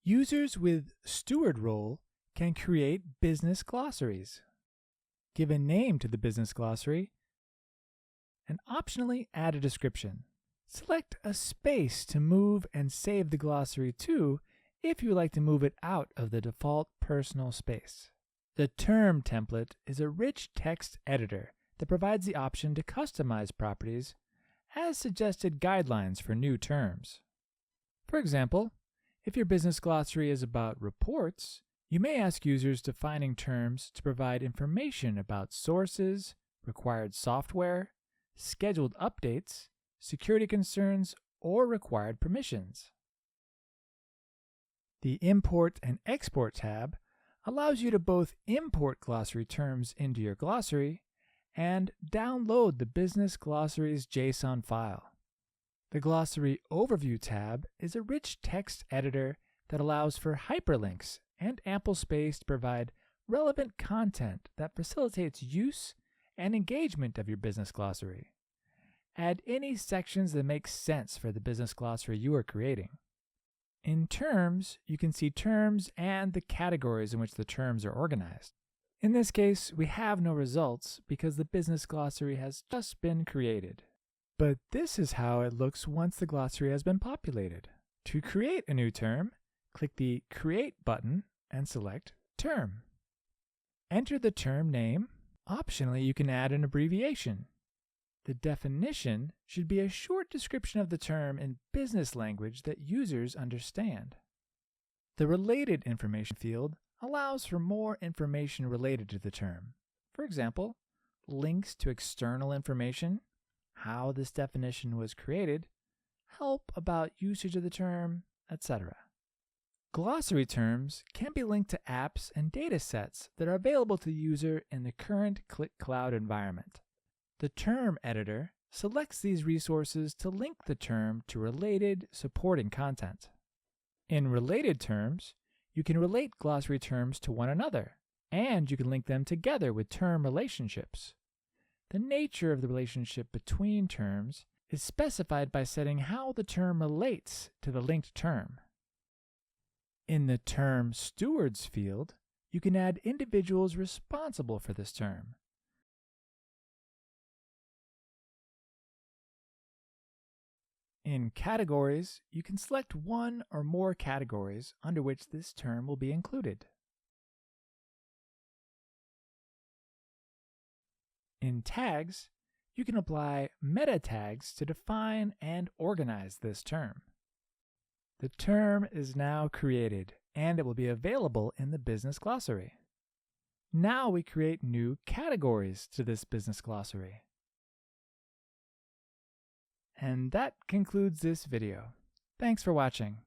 Users with Steward role can create business glossaries, give a name to the business glossary, and optionally add a description. Select a space to move and save the glossary to if you would like to move it out of the default personal space. The term template is a rich text editor that provides the option to customize properties as suggested guidelines for new terms. For example, if your business glossary is about reports, you may ask users defining terms to provide information about sources, required software, scheduled updates, security concerns, or required permissions. The Import and Export tab allows you to both import glossary terms into your glossary and download the business glossary's JSON file. The Glossary Overview tab is a rich text editor that allows for hyperlinks and ample space to provide relevant content that facilitates use and engagement of your business glossary. Add any sections that make sense for the business glossary you are creating. In Terms, you can see terms and the categories in which the terms are organized. In this case, we have no results because the business glossary has just been created. But this is how it looks once the glossary has been populated. To create a new term, click the Create button and select Term. Enter the term name. Optionally, you can add an abbreviation. The definition should be a short description of the term in business language that users understand. The Related Information field allows for more information related to the term. For example, links to external information, how this definition was created, help about usage of the term, etc. Glossary terms can be linked to apps and datasets that are available to the user in the current Qlik Cloud environment. The term editor selects these resources to link the term to related supporting content. In related terms, you can relate glossary terms to one another, and you can link them together with term relationships. The nature of the relationship between terms is specified by setting how the term relates to the linked term. In the Term Stewards field, you can add individuals responsible for this term. In Categories, you can select one or more categories under which this term will be included. In Tags, you can apply meta tags to define and organize this term. The term is now created, and it will be available in the business glossary. Now we create new categories to this business glossary. And that concludes this video. Thanks for watching.